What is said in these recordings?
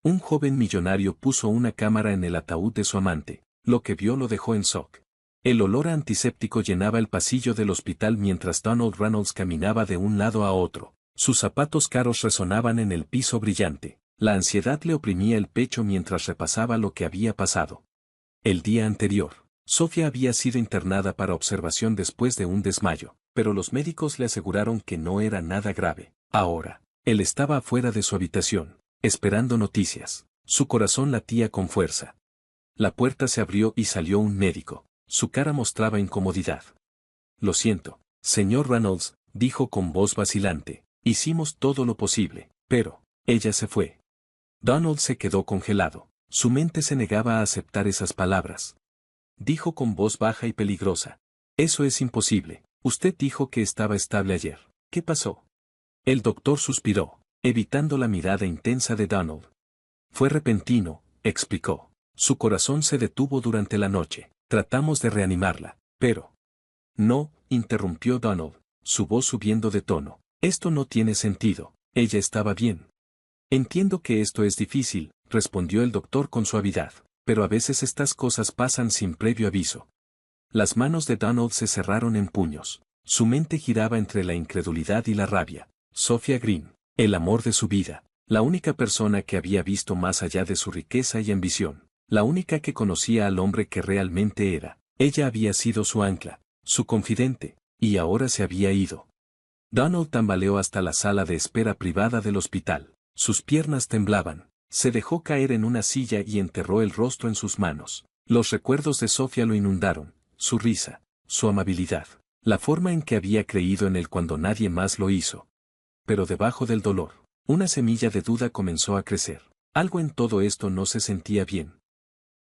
Un joven millonario puso una cámara en el ataúd de su amante. Lo que vio lo dejó en shock. El olor a antiséptico llenaba el pasillo del hospital mientras Donald Reynolds caminaba de un lado a otro. Sus zapatos caros resonaban en el piso brillante. La ansiedad le oprimía el pecho mientras repasaba lo que había pasado. El día anterior, Sofía había sido internada para observación después de un desmayo, pero los médicos le aseguraron que no era nada grave. Ahora, él estaba afuera de su habitación, esperando noticias. Su corazón latía con fuerza. La puerta se abrió y salió un médico. Su cara mostraba incomodidad. Lo siento, señor Reynolds, dijo con voz vacilante. Hicimos todo lo posible, pero ella se fue. Donald se quedó congelado. Su mente se negaba a aceptar esas palabras. Dijo con voz baja y peligrosa. Eso es imposible. Usted dijo que estaba estable ayer. ¿Qué pasó? El doctor suspiró, evitando la mirada intensa de Donald. Fue repentino, explicó. Su corazón se detuvo durante la noche. Tratamos de reanimarla, pero... No, interrumpió Donald, su voz subiendo de tono. Esto no tiene sentido. Ella estaba bien. Entiendo que esto es difícil, respondió el doctor con suavidad, pero a veces estas cosas pasan sin previo aviso. Las manos de Donald se cerraron en puños. Su mente giraba entre la incredulidad y la rabia. Sophia Green, el amor de su vida, la única persona que había visto más allá de su riqueza y ambición, la única que conocía al hombre que realmente era. Ella había sido su ancla, su confidente, y ahora se había ido. Donald tambaleó hasta la sala de espera privada del hospital. Sus piernas temblaban. Se dejó caer en una silla y enterró el rostro en sus manos. Los recuerdos de Sofía lo inundaron, su risa, su amabilidad, la forma en que había creído en él cuando nadie más lo hizo. Pero debajo del dolor, una semilla de duda comenzó a crecer. Algo en todo esto no se sentía bien.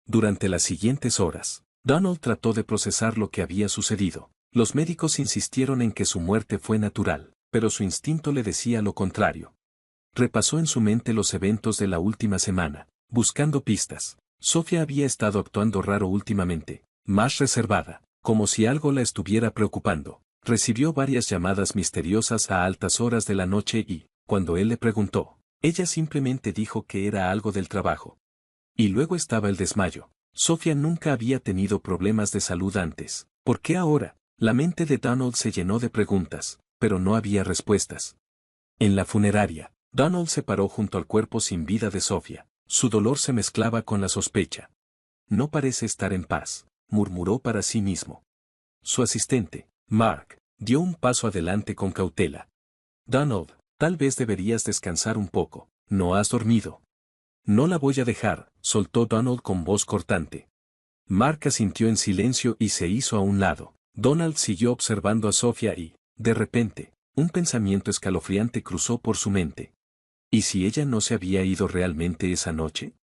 Durante las siguientes horas, Donald trató de procesar lo que había sucedido. Los médicos insistieron en que su muerte fue natural, pero su instinto le decía lo contrario. Repasó en su mente los eventos de la última semana, buscando pistas. Sofía había estado actuando raro últimamente, más reservada, como si algo la estuviera preocupando. Recibió varias llamadas misteriosas a altas horas de la noche y, cuando él le preguntó, ella simplemente dijo que era algo del trabajo. Y luego estaba el desmayo. Sofía nunca había tenido problemas de salud antes. ¿Por qué ahora? La mente de Donald se llenó de preguntas, pero no había respuestas. En la funeraria, Donald se paró junto al cuerpo sin vida de Sofía. Su dolor se mezclaba con la sospecha. No parece estar en paz, murmuró para sí mismo. Su asistente, Mark, dio un paso adelante con cautela. Donald, tal vez deberías descansar un poco. ¿No has dormido? No la voy a dejar, soltó Donald con voz cortante. Mark asintió en silencio y se hizo a un lado. Donald siguió observando a Sofía y, de repente, un pensamiento escalofriante cruzó por su mente. ¿Y si ella no se había ido realmente esa noche?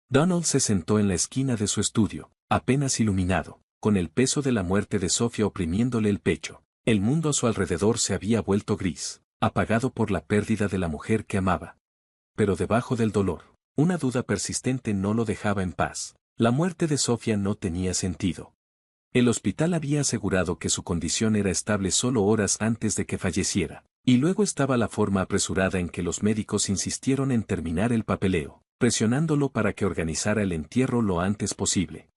Donald se sentó en la esquina de su estudio, apenas iluminado, con el peso de la muerte de Sofía oprimiéndole el pecho. El mundo a su alrededor se había vuelto gris, apagado por la pérdida de la mujer que amaba. Pero debajo del dolor, una duda persistente no lo dejaba en paz. La muerte de Sofía no tenía sentido. El hospital había asegurado que su condición era estable solo horas antes de que falleciera, y luego estaba la forma apresurada en que los médicos insistieron en terminar el papeleo, presionándolo para que organizara el entierro lo antes posible.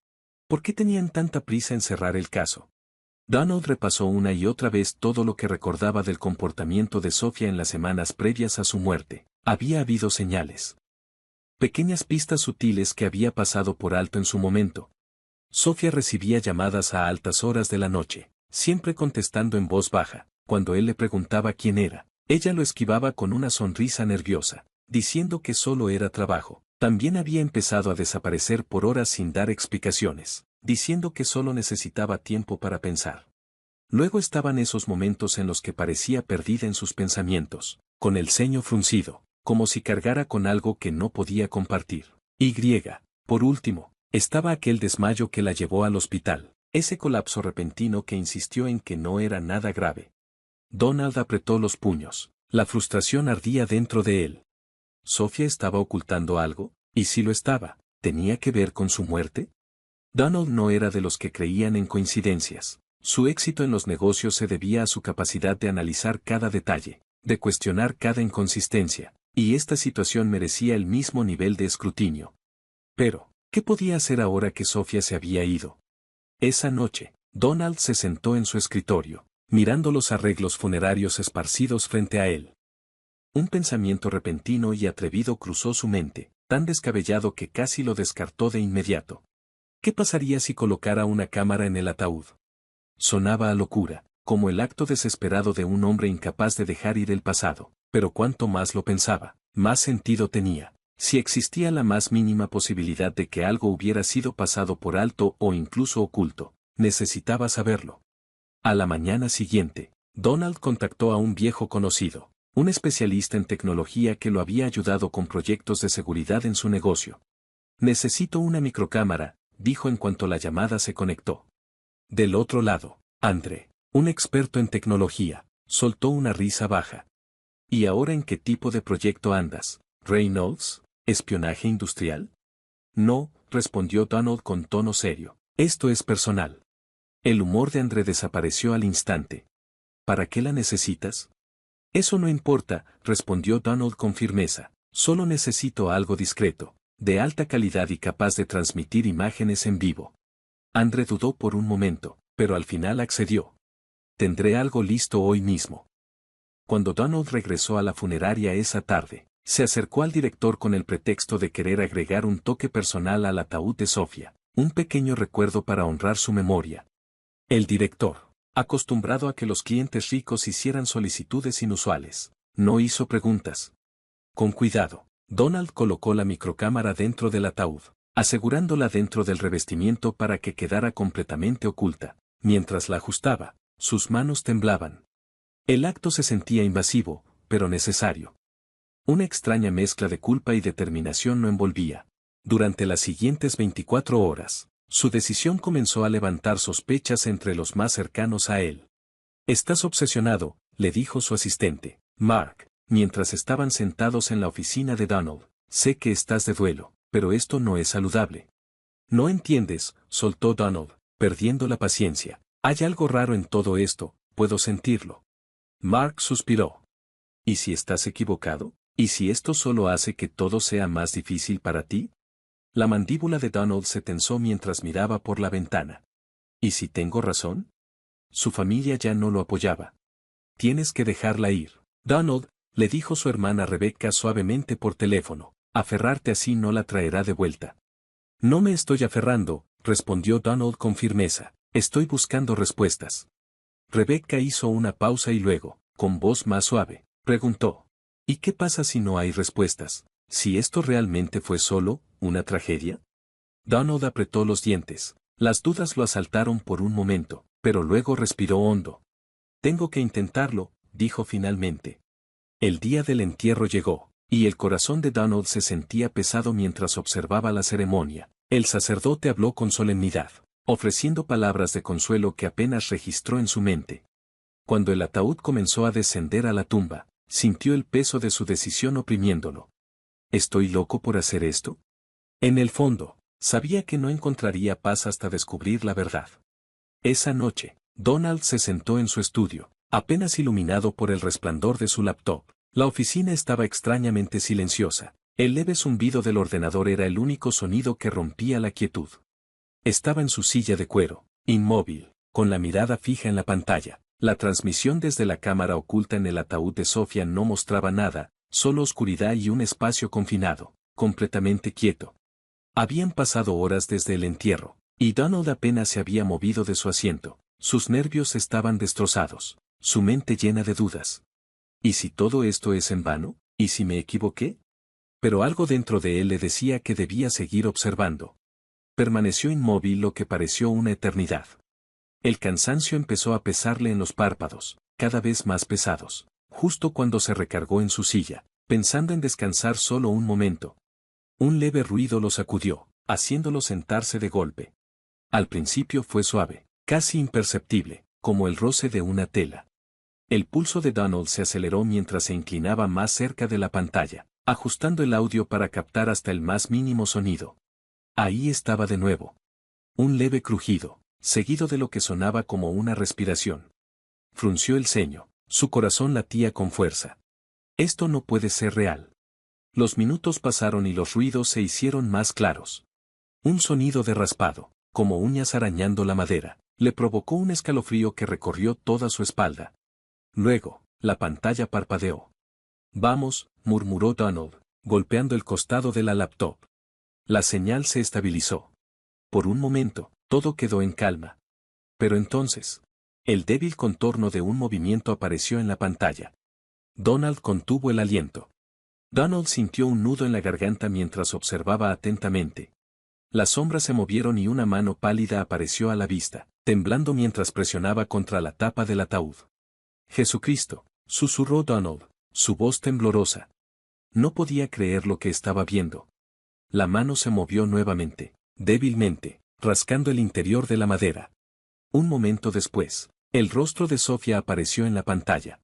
¿Por qué tenían tanta prisa en cerrar el caso? Donald repasó una y otra vez todo lo que recordaba del comportamiento de Sofía en las semanas previas a su muerte. Había habido señales. Pequeñas pistas sutiles que había pasado por alto en su momento. Sofía recibía llamadas a altas horas de la noche, siempre contestando en voz baja. Cuando él le preguntaba quién era, ella lo esquivaba con una sonrisa nerviosa, diciendo que solo era trabajo. También había empezado a desaparecer por horas sin dar explicaciones, diciendo que solo necesitaba tiempo para pensar. Luego estaban esos momentos en los que parecía perdida en sus pensamientos, con el ceño fruncido, como si cargara con algo que no podía compartir. Por último, estaba aquel desmayo que la llevó al hospital, ese colapso repentino que insistió en que no era nada grave. Donald apretó los puños. La frustración ardía dentro de él. ¿Sofía estaba ocultando algo? ¿Y si lo estaba, tenía que ver con su muerte? Donald no era de los que creían en coincidencias. Su éxito en los negocios se debía a su capacidad de analizar cada detalle, de cuestionar cada inconsistencia, Y esta situación merecía el mismo nivel de escrutinio. Pero, ¿qué podía hacer ahora que Sofía se había ido? Esa noche, Donald se sentó en su escritorio, mirando los arreglos funerarios esparcidos frente a él. Un pensamiento repentino y atrevido cruzó su mente, tan descabellado que casi lo descartó de inmediato. ¿Qué pasaría si colocara una cámara en el ataúd? Sonaba a locura, como el acto desesperado de un hombre incapaz de dejar ir el pasado, pero cuanto más lo pensaba, más sentido tenía. Si existía la más mínima posibilidad de que algo hubiera sido pasado por alto o incluso oculto, necesitaba saberlo. A la mañana siguiente, Donald contactó a un viejo conocido, un especialista en tecnología que lo había ayudado con proyectos de seguridad en su negocio. Necesito una microcámara, dijo en cuanto la llamada se conectó. Del otro lado, André, un experto en tecnología, soltó una risa baja. ¿Y ahora en qué tipo de proyecto andas, Reynolds? ¿Espionaje industrial? No, respondió Donald con tono serio. Esto es personal. El humor de André desapareció al instante. ¿Para qué la necesitas? Eso no importa, respondió Donald con firmeza. Solo necesito algo discreto, de alta calidad y capaz de transmitir imágenes en vivo. André dudó por un momento, pero al final accedió. Tendré algo listo hoy mismo. Cuando Donald regresó a la funeraria esa tarde, se acercó al director con el pretexto de querer agregar un toque personal al ataúd de Sofía, un pequeño recuerdo para honrar su memoria. El director, acostumbrado a que los clientes ricos hicieran solicitudes inusuales, no hizo preguntas. Con cuidado, Donald colocó la microcámara dentro del ataúd, asegurándola dentro del revestimiento para que quedara completamente oculta. Mientras la ajustaba, sus manos temblaban. El acto se sentía invasivo, pero necesario. Una extraña mezcla de culpa y determinación lo envolvía. Durante las siguientes 24 horas, su decisión comenzó a levantar sospechas entre los más cercanos a él. «Estás obsesionado», le dijo su asistente, Mark, mientras estaban sentados en la oficina de Donald. «Sé que estás de duelo, pero esto no es saludable». «No entiendes», soltó Donald, perdiendo la paciencia. «Hay algo raro en todo esto, puedo sentirlo». Mark suspiró. «¿Y si estás equivocado? ¿Y si esto solo hace que todo sea más difícil para ti?» La mandíbula de Donald se tensó mientras miraba por la ventana. ¿Y si tengo razón? Su familia ya no lo apoyaba. «Tienes que dejarla ir, Donald», le dijo su hermana Rebecca suavemente por teléfono. «Aferrarte así no la traerá de vuelta». «No me estoy aferrando», respondió Donald con firmeza. «Estoy buscando respuestas». Rebecca hizo una pausa y luego, con voz más suave, preguntó: «¿Y qué pasa si no hay respuestas? ¿Si esto realmente fue solo una tragedia?» Donald apretó los dientes. Las dudas lo asaltaron por un momento, pero luego respiró hondo. «Tengo que intentarlo», dijo finalmente. El día del entierro llegó, y el corazón de Donald se sentía pesado mientras observaba la ceremonia. El sacerdote habló con solemnidad, ofreciendo palabras de consuelo que apenas registró en su mente. Cuando el ataúd comenzó a descender a la tumba, sintió el peso de su decisión oprimiéndolo. ¿Estoy loco por hacer esto? En el fondo, sabía que no encontraría paz hasta descubrir la verdad. Esa noche, Donald se sentó en su estudio, apenas iluminado por el resplandor de su laptop. La oficina estaba extrañamente silenciosa. El leve zumbido del ordenador era el único sonido que rompía la quietud. Estaba en su silla de cuero, inmóvil, con la mirada fija en la pantalla. La transmisión desde la cámara oculta en el ataúd de Sofía no mostraba nada, solo oscuridad y un espacio confinado, completamente quieto. Habían pasado horas desde el entierro, y Donald apenas se había movido de su asiento. Sus nervios estaban destrozados, su mente llena de dudas. ¿Y si todo esto es en vano? ¿Y si me equivoqué? Pero algo dentro de él le decía que debía seguir observando. Permaneció inmóvil lo que pareció una eternidad. El cansancio empezó a pesarle en los párpados, cada vez más pesados. Justo cuando se recargó en su silla, pensando en descansar solo un momento, un leve ruido lo sacudió, haciéndolo sentarse de golpe. Al principio fue suave, casi imperceptible, como el roce de una tela. El pulso de Donald se aceleró mientras se inclinaba más cerca de la pantalla, ajustando el audio para captar hasta el más mínimo sonido. Ahí estaba de nuevo. Un leve crujido, seguido de lo que sonaba como una respiración. Frunció el ceño, su corazón latía con fuerza. Esto no puede ser real. Los minutos pasaron y los ruidos se hicieron más claros. Un sonido de raspado, como uñas arañando la madera, le provocó un escalofrío que recorrió toda su espalda. Luego, la pantalla parpadeó. Vamos, murmuró Donald, golpeando el costado de la laptop. La señal se estabilizó. Por un momento, todo quedó en calma. Pero entonces, el débil contorno de un movimiento apareció en la pantalla. Donald contuvo el aliento. Donald sintió un nudo en la garganta mientras observaba atentamente. Las sombras se movieron y una mano pálida apareció a la vista, temblando mientras presionaba contra la tapa del ataúd. Jesucristo, susurró Donald, su voz temblorosa. No podía creer lo que estaba viendo. La mano se movió nuevamente, débilmente, rascando el interior de la madera. Un momento después, el rostro de Sofía apareció en la pantalla.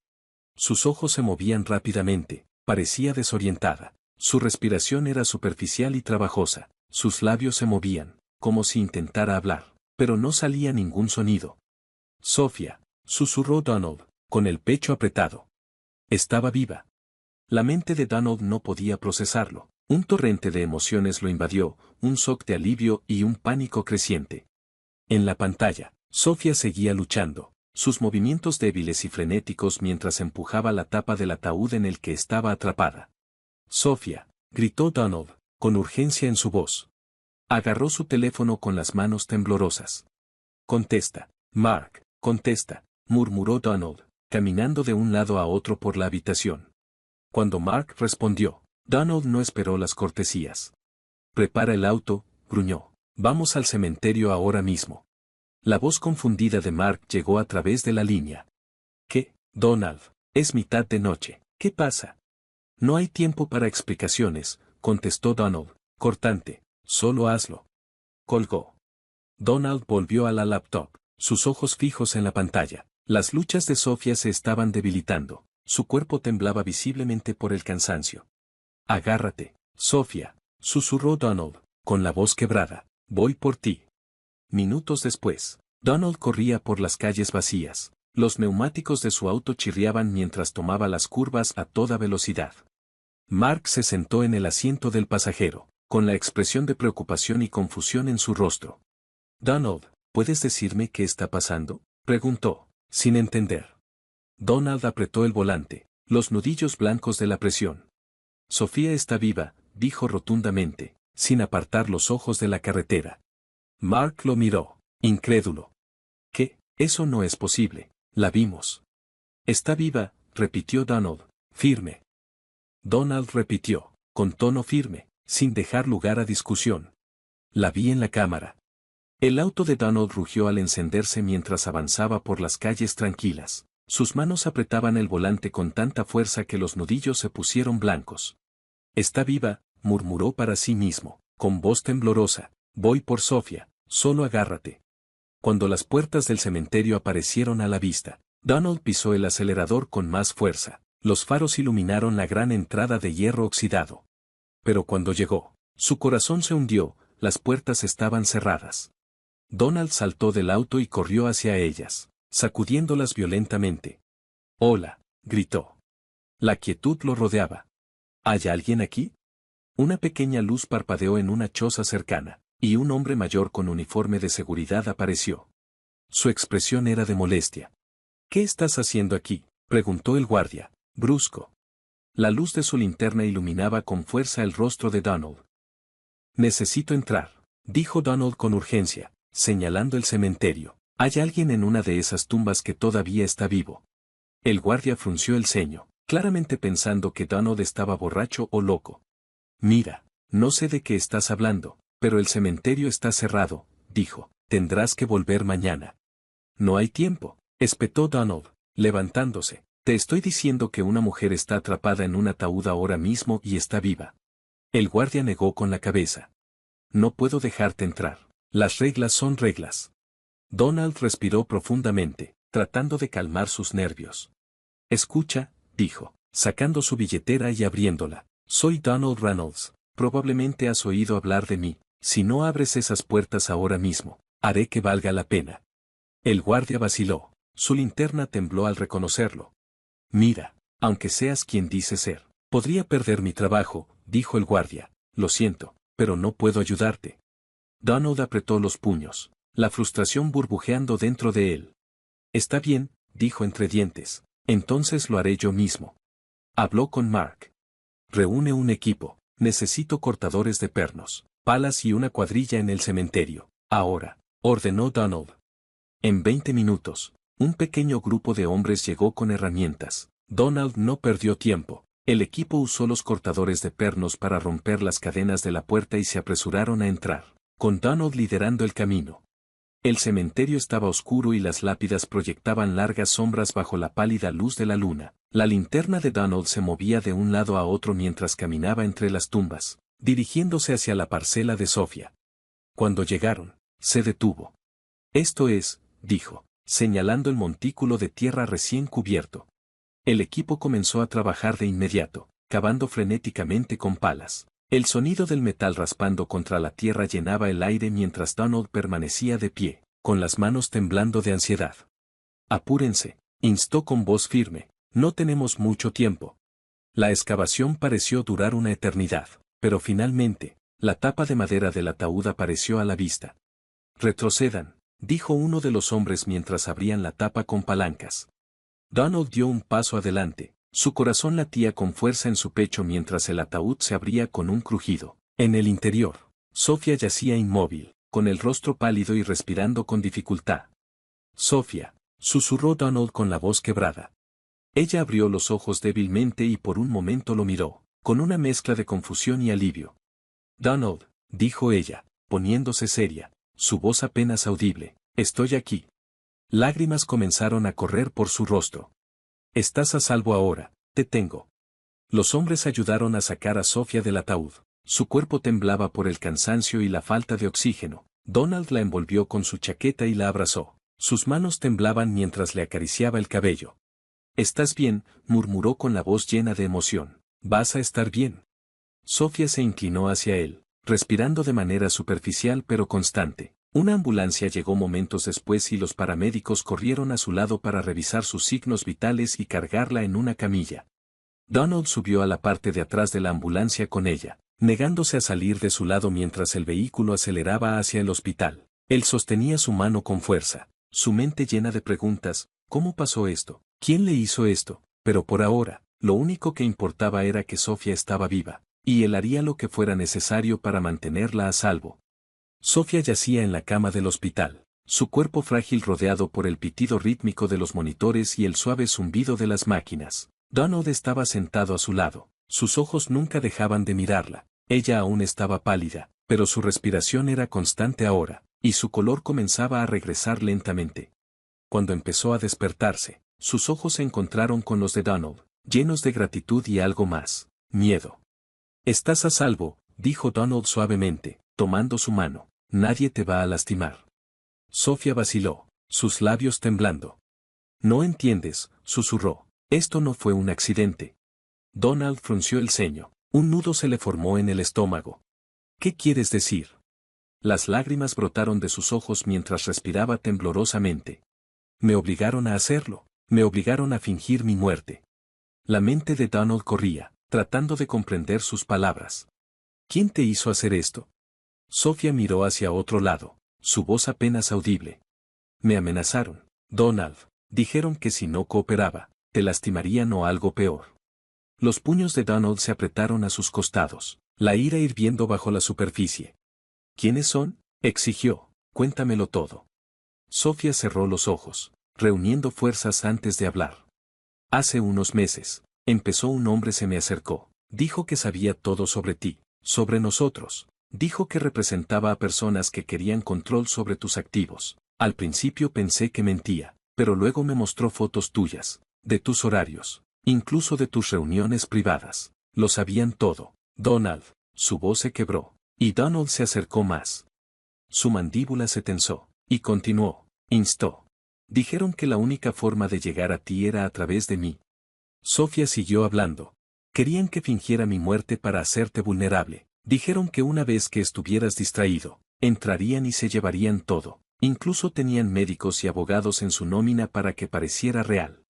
Sus ojos se movían rápidamente, parecía desorientada. Su respiración era superficial y trabajosa. Sus labios se movían, como si intentara hablar, pero no salía ningún sonido. Sofía, susurró Donald, con el pecho apretado. Estaba viva. La mente de Donald no podía procesarlo. Un torrente de emociones lo invadió, un shock de alivio y un pánico creciente. En la pantalla, Sofía seguía luchando, sus movimientos débiles y frenéticos mientras empujaba la tapa del ataúd en el que estaba atrapada. Sofía, gritó Donald, con urgencia en su voz. Agarró su teléfono con las manos temblorosas. Contesta, Mark, contesta, murmuró Donald, caminando de un lado a otro por la habitación. Cuando Mark respondió, Donald no esperó las cortesías. Prepara el auto, gruñó. Vamos al cementerio ahora mismo. La voz confundida de Mark llegó a través de la línea. ¿Qué, Donald? Es mitad de noche. ¿Qué pasa? No hay tiempo para explicaciones, contestó Donald, cortante. Solo hazlo. Colgó. Donald volvió a la laptop, sus ojos fijos en la pantalla. Las luchas de Sofía se estaban debilitando. Su cuerpo temblaba visiblemente por el cansancio. Agárrate, Sofía, susurró Donald, con la voz quebrada. Voy por ti. Minutos después, Donald corría por las calles vacías. Los neumáticos de su auto chirriaban mientras tomaba las curvas a toda velocidad. Mark se sentó en el asiento del pasajero, con la expresión de preocupación y confusión en su rostro. Donald, ¿puedes decirme qué está pasando?, preguntó, sin entender. Donald apretó el volante, los nudillos blancos de la presión. Sofía está viva, dijo rotundamente, sin apartar los ojos de la carretera. Mark lo miró, incrédulo. ¿Qué? Eso no es posible, la vimos. Está viva, repitió Donald, firme. Donald repitió, con tono firme, sin dejar lugar a discusión. La vi en la cámara. El auto de Donald rugió al encenderse mientras avanzaba por las calles tranquilas. Sus manos apretaban el volante con tanta fuerza que los nudillos se pusieron blancos. Está viva, murmuró para sí mismo, con voz temblorosa. Voy por Sofía, solo agárrate. Cuando las puertas del cementerio aparecieron a la vista, Donald pisó el acelerador con más fuerza. Los faros iluminaron la gran entrada de hierro oxidado. Pero cuando llegó, su corazón se hundió, las puertas estaban cerradas. Donald saltó del auto y corrió hacia ellas, sacudiéndolas violentamente. «Hola», gritó. La quietud lo rodeaba. ¿Hay alguien aquí? Una pequeña luz parpadeó en una choza cercana, y un hombre mayor con uniforme de seguridad apareció. Su expresión era de molestia. «¿Qué estás haciendo aquí?», preguntó el guardia, brusco. La luz de su linterna iluminaba con fuerza el rostro de Donald. «Necesito entrar», dijo Donald con urgencia, señalando el cementerio. «Hay alguien en una de esas tumbas que todavía está vivo». El guardia frunció el ceño, claramente pensando que Donald estaba borracho o loco. «Mira, no sé de qué estás hablando, pero el cementerio está cerrado», dijo. «Tendrás que volver mañana». «No hay tiempo», espetó Donald, levantándose. «Te estoy diciendo que una mujer está atrapada en un ataúd ahora mismo y está viva». El guardia negó con la cabeza. «No puedo dejarte entrar. Las reglas son reglas». Donald respiró profundamente, tratando de calmar sus nervios. «Escucha», dijo, sacando su billetera y abriéndola. «Soy Donald Reynolds. Probablemente has oído hablar de mí. Si no abres esas puertas ahora mismo, haré que valga la pena». El guardia vaciló. Su linterna tembló al reconocerlo. «Mira, aunque seas quien dice ser, podría perder mi trabajo», dijo el guardia. Lo siento, pero no puedo ayudarte. Donald apretó los puños, la frustración burbujeando dentro de él. Está bien, dijo entre dientes. Entonces lo haré yo mismo. Habló con Mark. Reúne un equipo. Necesito cortadores de pernos, palas y una cuadrilla en el cementerio. Ahora, ordenó Donald. En 20 minutos, un pequeño grupo de hombres llegó con herramientas. Donald no perdió tiempo. El equipo usó los cortadores de pernos para romper las cadenas de la puerta y se apresuraron a entrar, con Donald liderando el camino. El cementerio estaba oscuro y las lápidas proyectaban largas sombras bajo la pálida luz de la luna. La linterna de Donald se movía de un lado a otro mientras caminaba entre las tumbas, dirigiéndose hacia la parcela de Sofía. Cuando llegaron, se detuvo. Esto es, dijo, señalando el montículo de tierra recién cubierto. El equipo comenzó a trabajar de inmediato, cavando frenéticamente con palas. El sonido del metal raspando contra la tierra llenaba el aire mientras Donald permanecía de pie, con las manos temblando de ansiedad. Apúrense, instó con voz firme, no tenemos mucho tiempo. La excavación pareció durar una eternidad, pero finalmente, la tapa de madera del ataúd apareció a la vista. Retrocedan, dijo uno de los hombres mientras abrían la tapa con palancas. Donald dio un paso adelante. Su corazón latía con fuerza en su pecho mientras el ataúd se abría con un crujido. En el interior, Sofía yacía inmóvil, con el rostro pálido y respirando con dificultad. Sofía, susurró Donald con la voz quebrada. Ella abrió los ojos débilmente y por un momento lo miró, con una mezcla de confusión y alivio. Donald, dijo ella, poniéndose seria, su voz apenas audible, estoy aquí. Lágrimas comenzaron a correr por su rostro. Estás a salvo ahora, te tengo. Los hombres ayudaron a sacar a Sofía del ataúd. Su cuerpo temblaba por el cansancio y la falta de oxígeno. Donald la envolvió con su chaqueta y la abrazó. Sus manos temblaban mientras le acariciaba el cabello. «¿Estás bien?», murmuró con la voz llena de emoción. «¿Vas a estar bien?». Sofía se inclinó hacia él, respirando de manera superficial pero constante. Una ambulancia llegó momentos después y los paramédicos corrieron a su lado para revisar sus signos vitales y cargarla en una camilla. Donald subió a la parte de atrás de la ambulancia con ella, negándose a salir de su lado mientras el vehículo aceleraba hacia el hospital. Él sostenía su mano con fuerza, su mente llena de preguntas: ¿cómo pasó esto? ¿Quién le hizo esto? Pero por ahora, lo único que importaba era que Sofía estaba viva, y él haría lo que fuera necesario para mantenerla a salvo. Sofía yacía en la cama del hospital, su cuerpo frágil rodeado por el pitido rítmico de los monitores y el suave zumbido de las máquinas. Donald estaba sentado a su lado, sus ojos nunca dejaban de mirarla. Ella aún estaba pálida, pero su respiración era constante ahora, y su color comenzaba a regresar lentamente. Cuando empezó a despertarse, sus ojos se encontraron con los de Donald, llenos de gratitud y algo más, miedo. «Estás a salvo», dijo Donald suavemente, tomando su mano. «Nadie te va a lastimar». Sofía vaciló, sus labios temblando. «No entiendes», susurró. «Esto no fue un accidente». Donald frunció el ceño. Un nudo se le formó en el estómago. «¿Qué quieres decir?». Las lágrimas brotaron de sus ojos mientras respiraba temblorosamente. «Me obligaron a hacerlo. Me obligaron a fingir mi muerte». La mente de Donald corría, tratando de comprender sus palabras. «¿Quién te hizo hacer esto?». Sofía miró hacia otro lado, su voz apenas audible. «Me amenazaron, Donald. Dijeron que si no cooperaba, te lastimarían o algo peor». Los puños de Donald se apretaron a sus costados, la ira hirviendo bajo la superficie. «¿Quiénes son?», exigió. «Cuéntamelo todo». Sofía cerró los ojos, reuniendo fuerzas antes de hablar. «Hace unos meses, empezó un hombre se me acercó, dijo que sabía todo sobre ti, sobre nosotros. Dijo que representaba a personas que querían control sobre tus activos. Al principio pensé que mentía, pero luego me mostró fotos tuyas, de tus horarios, incluso de tus reuniones privadas. Lo sabían todo». «Donald», su voz se quebró, y Donald se acercó más. Su mandíbula se tensó, y continuó, instó. «Dijeron que la única forma de llegar a ti era a través de mí». Sofía siguió hablando. «Querían que fingiera mi muerte para hacerte vulnerable. Dijeron que una vez que estuvieras distraído, entrarían y se llevarían todo. Incluso tenían médicos y abogados en su nómina para que pareciera real».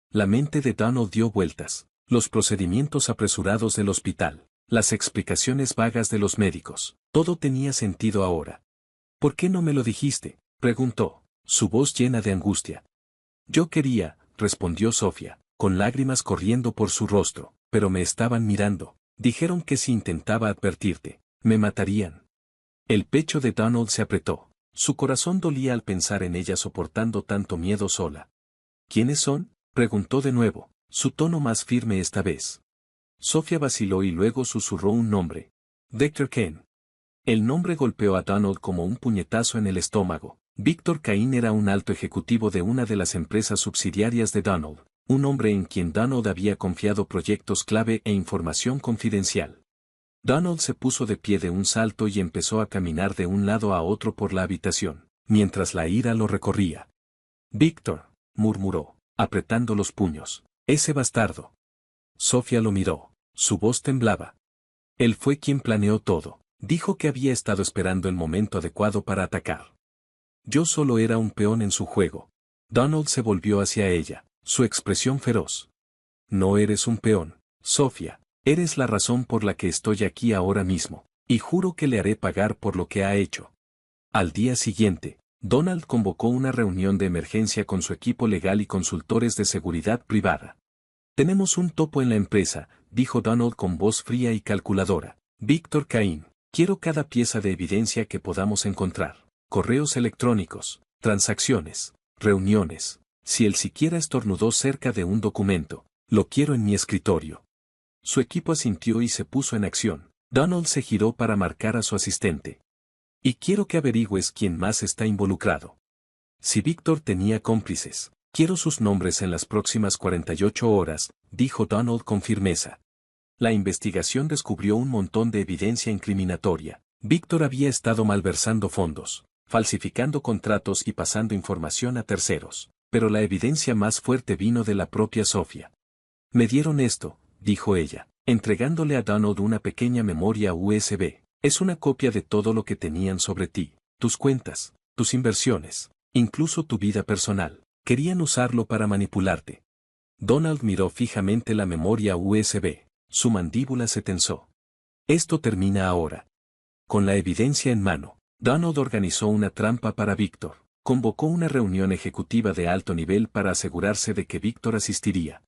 La mente de Donald dio vueltas. Los procedimientos apresurados del hospital, las explicaciones vagas de los médicos. Todo tenía sentido ahora. ¿Por qué no me lo dijiste?, preguntó, su voz llena de angustia. Yo quería, respondió Sofía, con lágrimas corriendo por su rostro, pero me estaban mirando. Dijeron que si intentaba advertirte, me matarían. El pecho de Donald se apretó. Su corazón dolía al pensar en ella soportando tanto miedo sola. ¿Quiénes son?, preguntó de nuevo, su tono más firme esta vez. Sofía vaciló y luego susurró un nombre. Dr. Kane. El nombre golpeó a Donald como un puñetazo en el estómago. Víctor Kane era un alto ejecutivo de una de las empresas subsidiarias de Donald, un hombre en quien Donald había confiado proyectos clave e información confidencial. Donald se puso de pie de un salto y empezó a caminar de un lado a otro por la habitación, mientras la ira lo recorría. Víctor, murmuró, apretando los puños, ese bastardo. Sofía lo miró, su voz temblaba. Él fue quien planeó todo, dijo que había estado esperando el momento adecuado para atacar. Yo solo era un peón en su juego. Donald se volvió hacia ella, su expresión feroz. No eres un peón, Sofía. Eres la razón por la que estoy aquí ahora mismo, y juro que le haré pagar por lo que ha hecho. Al día siguiente, Donald convocó una reunión de emergencia con su equipo legal y consultores de seguridad privada. Tenemos un topo en la empresa, dijo Donald con voz fría y calculadora. Víctor Kane, quiero cada pieza de evidencia que podamos encontrar. Correos electrónicos, transacciones, reuniones. Si él siquiera estornudó cerca de un documento, lo quiero en mi escritorio. Su equipo asintió y se puso en acción. Donald se giró para marcar a su asistente. Y quiero que averigües quién más está involucrado. Si Víctor tenía cómplices, quiero sus nombres en las próximas 48 horas, dijo Donald con firmeza. La investigación descubrió un montón de evidencia incriminatoria. Víctor había estado malversando fondos, falsificando contratos y pasando información a terceros, pero la evidencia más fuerte vino de la propia Sofía. Me dieron esto, dijo ella, entregándole a Donald una pequeña memoria USB. Es una copia de todo lo que tenían sobre ti, tus cuentas, tus inversiones, incluso tu vida personal. Querían usarlo para manipularte. Donald miró fijamente la memoria USB, su mandíbula se tensó. Esto termina ahora. Con la evidencia en mano, Donald organizó una trampa para Víctor. Convocó una reunión ejecutiva de alto nivel para asegurarse de que Víctor asistiría.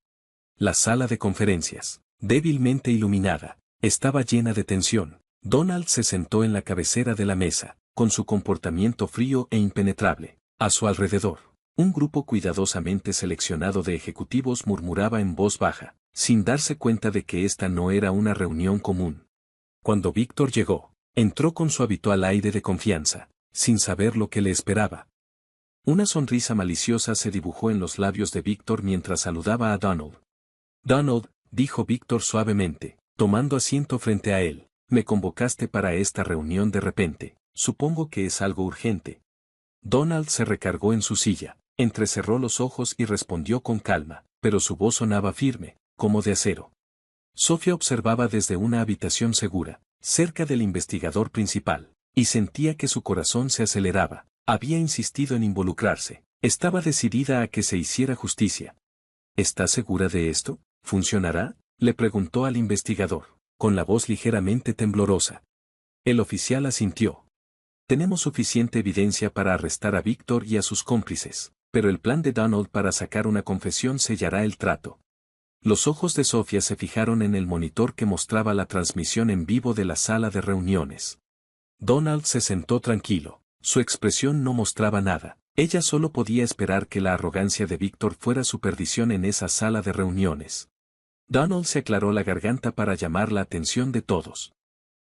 La sala de conferencias, débilmente iluminada, estaba llena de tensión. Donald se sentó en la cabecera de la mesa, con su comportamiento frío e impenetrable. A su alrededor, un grupo cuidadosamente seleccionado de ejecutivos murmuraba en voz baja, sin darse cuenta de que esta no era una reunión común. Cuando Víctor llegó, entró con su habitual aire de confianza, sin saber lo que le esperaba. Una sonrisa maliciosa se dibujó en los labios de Víctor mientras saludaba a Donald. Donald, dijo Víctor suavemente, tomando asiento frente a él, me convocaste para esta reunión de repente, supongo que es algo urgente. Donald se recargó en su silla, entrecerró los ojos y respondió con calma, pero su voz sonaba firme, como de acero. Sofía observaba desde una habitación segura, cerca del investigador principal, y sentía que su corazón se aceleraba. Había insistido en involucrarse, estaba decidida a que se hiciera justicia. ¿Estás segura de esto? ¿Funcionará?, le preguntó al investigador, con la voz ligeramente temblorosa. El oficial asintió. Tenemos suficiente evidencia para arrestar a Víctor y a sus cómplices, pero el plan de Donald para sacar una confesión sellará el trato. Los ojos de Sofía se fijaron en el monitor que mostraba la transmisión en vivo de la sala de reuniones. Donald se sentó tranquilo, su expresión no mostraba nada. Ella solo podía esperar que la arrogancia de Víctor fuera su perdición en esa sala de reuniones. Donald se aclaró la garganta para llamar la atención de todos.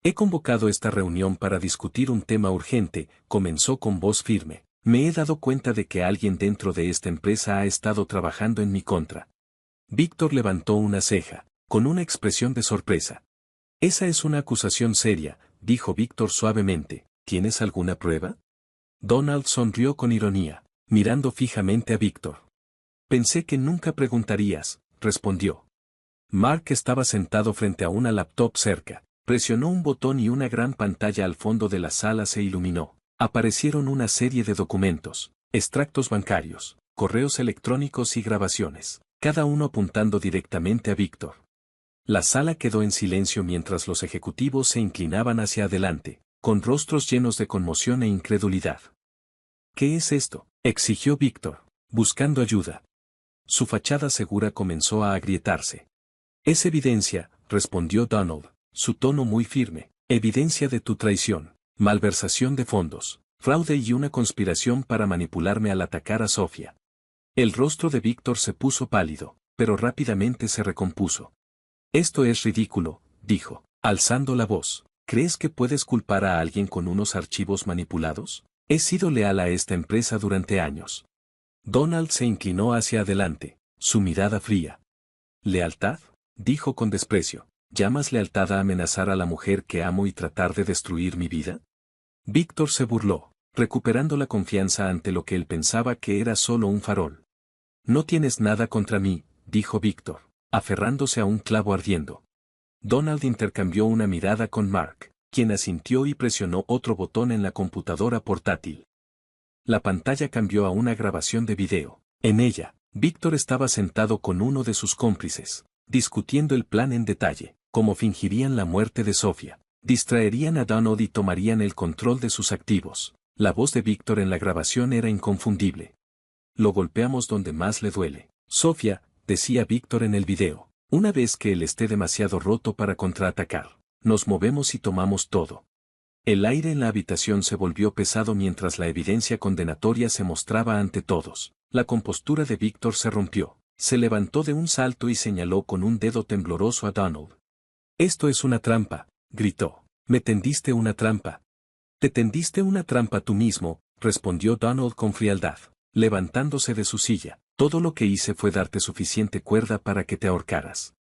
He convocado esta reunión para discutir un tema urgente, comenzó con voz firme. Me he dado cuenta de que alguien dentro de esta empresa ha estado trabajando en mi contra. Víctor levantó una ceja, con una expresión de sorpresa. Esa es una acusación seria, dijo Víctor suavemente. ¿Tienes alguna prueba? Donald sonrió con ironía, mirando fijamente a Víctor. Pensé que nunca preguntarías, respondió. Mark estaba sentado frente a una laptop cerca, presionó un botón y una gran pantalla al fondo de la sala se iluminó. Aparecieron una serie de documentos, extractos bancarios, correos electrónicos y grabaciones, cada uno apuntando directamente a Víctor. La sala quedó en silencio mientras los ejecutivos se inclinaban hacia adelante, con rostros llenos de conmoción e incredulidad. ¿Qué es esto?, exigió Víctor, buscando ayuda. Su fachada segura comenzó a agrietarse. Es evidencia, respondió Donald, su tono muy firme, evidencia de tu traición, malversación de fondos, fraude y una conspiración para manipularme al atacar a Sofía. El rostro de Víctor se puso pálido, pero rápidamente se recompuso. Esto es ridículo, dijo, alzando la voz. ¿Crees que puedes culpar a alguien con unos archivos manipulados? He sido leal a esta empresa durante años. Donald se inclinó hacia adelante, su mirada fría. ¿Lealtad?, dijo con desprecio. ¿Llamas lealtad a amenazar a la mujer que amo y tratar de destruir mi vida? Víctor se burló, recuperando la confianza ante lo que él pensaba que era solo un farol. No tienes nada contra mí, dijo Víctor, aferrándose a un clavo ardiendo. Donald intercambió una mirada con Mark, quien asintió y presionó otro botón en la computadora portátil. La pantalla cambió a una grabación de video. En ella, Víctor estaba sentado con uno de sus cómplices, discutiendo el plan en detalle, cómo fingirían la muerte de Sofía, distraerían a Donald y tomarían el control de sus activos. La voz de Víctor en la grabación era inconfundible. Lo golpeamos donde más le duele. Sofía, decía Víctor en el video. Una vez que él esté demasiado roto para contraatacar, nos movemos y tomamos todo. El aire en la habitación se volvió pesado mientras la evidencia condenatoria se mostraba ante todos. La compostura de Víctor se rompió. Se levantó de un salto y señaló con un dedo tembloroso a Donald. Esto es una trampa, gritó. Me tendiste una trampa. Te tendiste una trampa tú mismo, respondió Donald con frialdad, levantándose de su silla. Todo lo que hice fue darte suficiente cuerda para que te ahorcaras.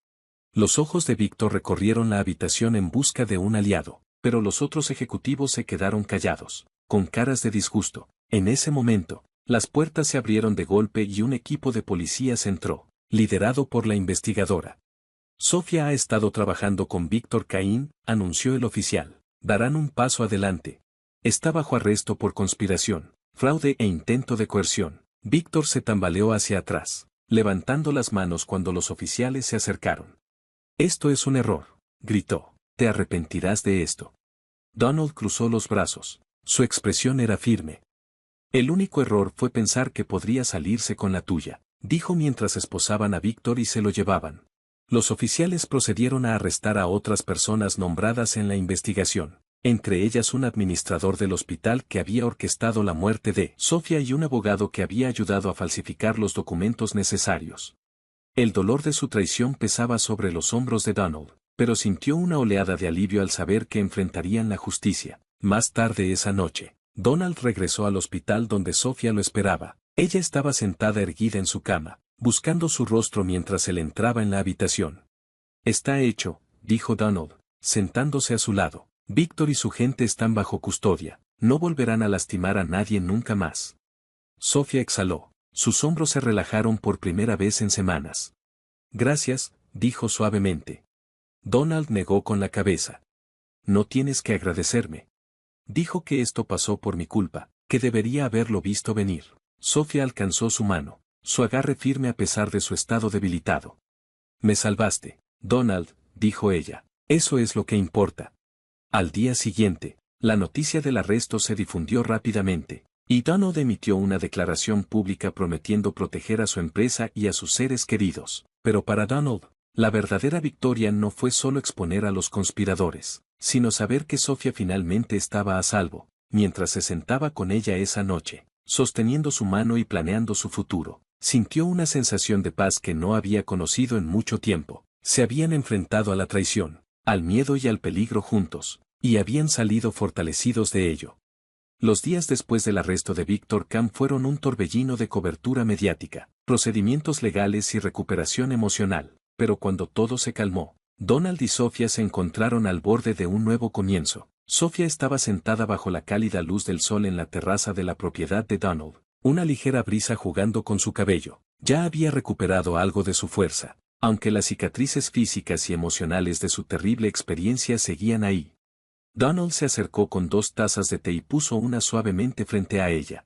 Los ojos de Víctor recorrieron la habitación en busca de un aliado, pero los otros ejecutivos se quedaron callados, con caras de disgusto. En ese momento, las puertas se abrieron de golpe y un equipo de policías entró, liderado por la investigadora. Sofía ha estado trabajando con Víctor Caín, anunció el oficial. Darán un paso adelante. Está bajo arresto por conspiración, fraude e intento de coerción. Víctor se tambaleó hacia atrás, levantando las manos cuando los oficiales se acercaron. Esto es un error, gritó. Te arrepentirás de esto. Donald cruzó los brazos. Su expresión era firme. El único error fue pensar que podría salirse con la tuya, dijo mientras esposaban a Víctor y se lo llevaban. Los oficiales procedieron a arrestar a otras personas nombradas en la investigación, entre ellas un administrador del hospital que había orquestado la muerte de Sofía y un abogado que había ayudado a falsificar los documentos necesarios. El dolor de su traición pesaba sobre los hombros de Donald, pero sintió una oleada de alivio al saber que enfrentarían la justicia. Más tarde esa noche, Donald regresó al hospital donde Sofía lo esperaba. Ella estaba sentada erguida en su cama, buscando su rostro mientras él entraba en la habitación. Está hecho, dijo Donald, sentándose a su lado. Víctor y su gente están bajo custodia, no volverán a lastimar a nadie nunca más. Sofía exhaló, sus hombros se relajaron por primera vez en semanas. Gracias, dijo suavemente. Donald negó con la cabeza. No tienes que agradecerme. Dijo que esto pasó por mi culpa, que debería haberlo visto venir. Sofía alcanzó su mano, su agarre firme a pesar de su estado debilitado. Me salvaste, Donald, dijo ella. Eso es lo que importa. Al día siguiente, la noticia del arresto se difundió rápidamente, y Donald emitió una declaración pública prometiendo proteger a su empresa y a sus seres queridos. Pero para Donald, la verdadera victoria no fue solo exponer a los conspiradores, sino saber que Sofía finalmente estaba a salvo, mientras se sentaba con ella esa noche, sosteniendo su mano y planeando su futuro. Sintió una sensación de paz que no había conocido en mucho tiempo. Se habían enfrentado a la traición, al miedo y al peligro juntos, y habían salido fortalecidos de ello. Los días después del arresto de Víctor Camp fueron un torbellino de cobertura mediática, procedimientos legales y recuperación emocional, pero cuando todo se calmó, Donald y Sofía se encontraron al borde de un nuevo comienzo. Sofía estaba sentada bajo la cálida luz del sol en la terraza de la propiedad de Donald, una ligera brisa jugando con su cabello. Ya había recuperado algo de su fuerza, aunque las cicatrices físicas y emocionales de su terrible experiencia seguían ahí. Donald se acercó con 2 tazas de té y puso una suavemente frente a ella.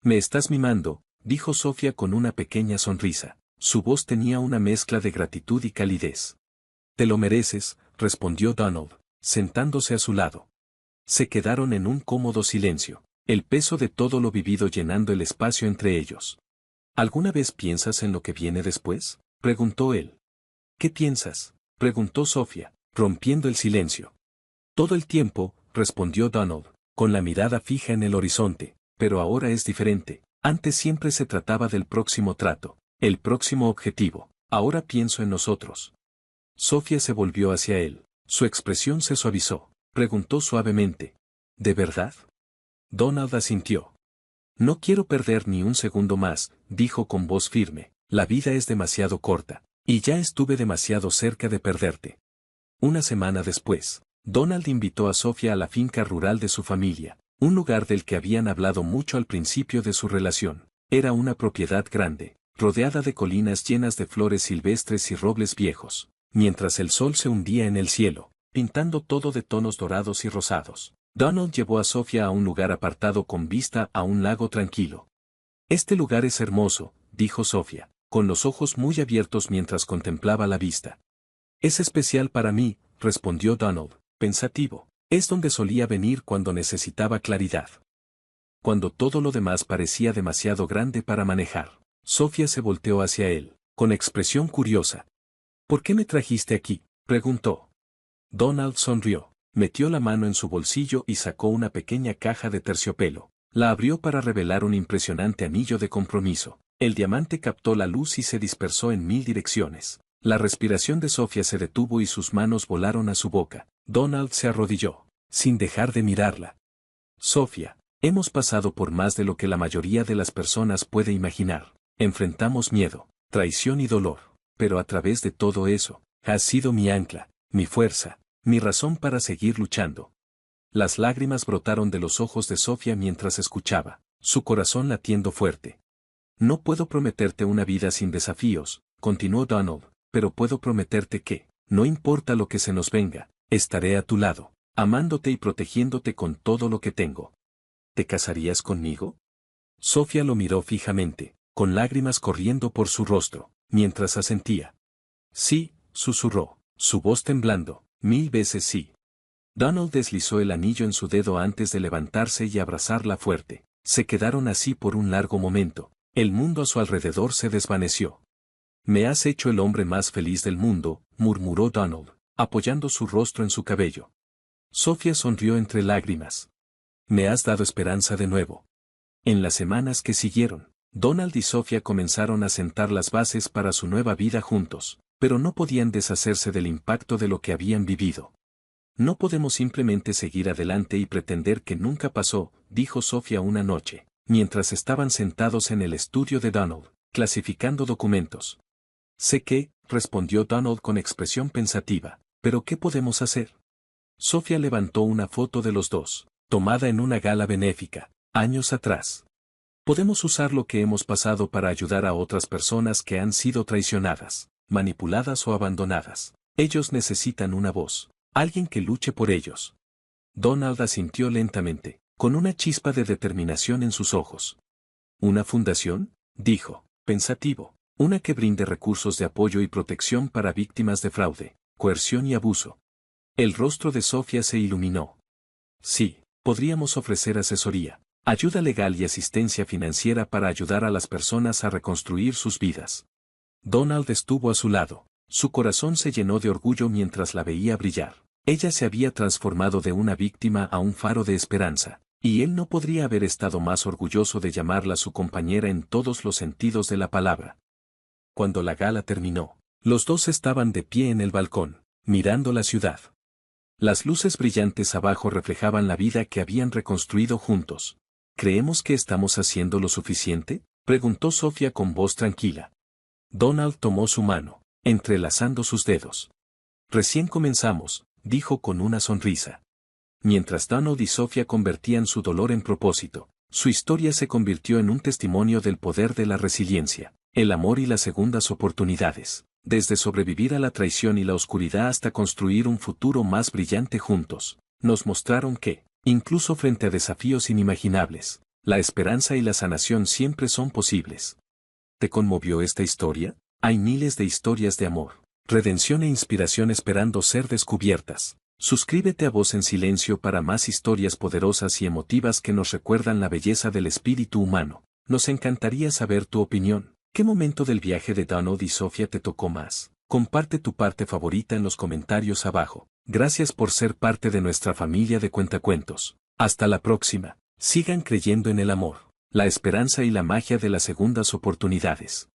Me estás mimando, dijo Sofía con una pequeña sonrisa. Su voz tenía una mezcla de gratitud y calidez. Te lo mereces, respondió Donald, sentándose a su lado. Se quedaron en un cómodo silencio, el peso de todo lo vivido llenando el espacio entre ellos. ¿Alguna vez piensas en lo que viene después?, preguntó él. ¿Qué piensas?, preguntó Sofía, rompiendo el silencio. Todo el tiempo, respondió Donald, con la mirada fija en el horizonte, pero ahora es diferente. Antes siempre se trataba del próximo trato, el próximo objetivo. Ahora pienso en nosotros. Sofía se volvió hacia él. Su expresión se suavizó. Preguntó suavemente. ¿De verdad? Donald asintió. No quiero perder ni un segundo más, dijo con voz firme. La vida es demasiado corta, y ya estuve demasiado cerca de perderte. Una semana después, Donald invitó a Sofía a la finca rural de su familia, un lugar del que habían hablado mucho al principio de su relación. Era una propiedad grande, rodeada de colinas llenas de flores silvestres y robles viejos, mientras el sol se hundía en el cielo, pintando todo de tonos dorados y rosados. Donald llevó a Sofía a un lugar apartado con vista a un lago tranquilo. Este lugar es hermoso, dijo Sofía, con los ojos muy abiertos mientras contemplaba la vista. Es especial para mí, respondió Donald, pensativo. Es donde solía venir cuando necesitaba claridad. Cuando todo lo demás parecía demasiado grande para manejar, Sofía se volteó hacia él, con expresión curiosa. ¿Por qué me trajiste aquí?, preguntó. Donald sonrió, metió la mano en su bolsillo y sacó una pequeña caja de terciopelo. La abrió para revelar un impresionante anillo de compromiso. El diamante captó la luz y se dispersó en 1000 direcciones. La respiración de Sofía se detuvo y sus manos volaron a su boca. Donald se arrodilló, sin dejar de mirarla. Sofía, hemos pasado por más de lo que la mayoría de las personas puede imaginar. Enfrentamos miedo, traición y dolor. Pero a través de todo eso, has sido mi ancla, mi fuerza, mi razón para seguir luchando. Las lágrimas brotaron de los ojos de Sofía mientras escuchaba, su corazón latiendo fuerte. No puedo prometerte una vida sin desafíos, continuó Donald, pero puedo prometerte que, no importa lo que se nos venga, estaré a tu lado, amándote y protegiéndote con todo lo que tengo. ¿Te casarías conmigo? Sofía lo miró fijamente, con lágrimas corriendo por su rostro, mientras asentía. Sí, susurró, su voz temblando, 1000 veces sí. Donald deslizó el anillo en su dedo antes de levantarse y abrazarla fuerte. Se quedaron así por un largo momento. El mundo a su alrededor se desvaneció. Me has hecho el hombre más feliz del mundo, murmuró Donald, apoyando su rostro en su cabello. Sofía sonrió entre lágrimas. Me has dado esperanza de nuevo. En las semanas que siguieron, Donald y Sofía comenzaron a sentar las bases para su nueva vida juntos, pero no podían deshacerse del impacto de lo que habían vivido. No podemos simplemente seguir adelante y pretender que nunca pasó, dijo Sofía una noche, mientras estaban sentados en el estudio de Donald, clasificando documentos. Sé que, respondió Donald con expresión pensativa, pero ¿qué podemos hacer? Sofía levantó una foto de los dos, tomada en una gala benéfica, años atrás. Podemos usar lo que hemos pasado para ayudar a otras personas que han sido traicionadas, manipuladas o abandonadas. Ellos necesitan una voz, alguien que luche por ellos. Donald asintió lentamente, con una chispa de determinación en sus ojos. ¿Una fundación?, dijo, pensativo. Una que brinde recursos de apoyo y protección para víctimas de fraude, coerción y abuso. El rostro de Sofía se iluminó. Sí, podríamos ofrecer asesoría, ayuda legal y asistencia financiera para ayudar a las personas a reconstruir sus vidas. Donald estuvo a su lado. Su corazón se llenó de orgullo mientras la veía brillar. Ella se había transformado de una víctima a un faro de esperanza, y él no podría haber estado más orgulloso de llamarla su compañera en todos los sentidos de la palabra. Cuando la gala terminó, los dos estaban de pie en el balcón, mirando la ciudad. Las luces brillantes abajo reflejaban la vida que habían reconstruido juntos. ¿Creemos que estamos haciendo lo suficiente?, preguntó Sofía con voz tranquila. Donald tomó su mano, entrelazando sus dedos. Recién comenzamos, dijo con una sonrisa. Mientras Donald y Sofía convertían su dolor en propósito, su historia se convirtió en un testimonio del poder de la resiliencia, el amor y las segundas oportunidades, desde sobrevivir a la traición y la oscuridad hasta construir un futuro más brillante juntos. Nos mostraron que, incluso frente a desafíos inimaginables, la esperanza y la sanación siempre son posibles. ¿Te conmovió esta historia? Hay miles de historias de amor, redención e inspiración esperando ser descubiertas. Suscríbete a Voz en Silencio para más historias poderosas y emotivas que nos recuerdan la belleza del espíritu humano. Nos encantaría saber tu opinión. ¿Qué momento del viaje de Donald y Sofía te tocó más? Comparte tu parte favorita en los comentarios abajo. Gracias por ser parte de nuestra familia de cuentacuentos. Hasta la próxima. Sigan creyendo en el amor, la esperanza y la magia de las segundas oportunidades.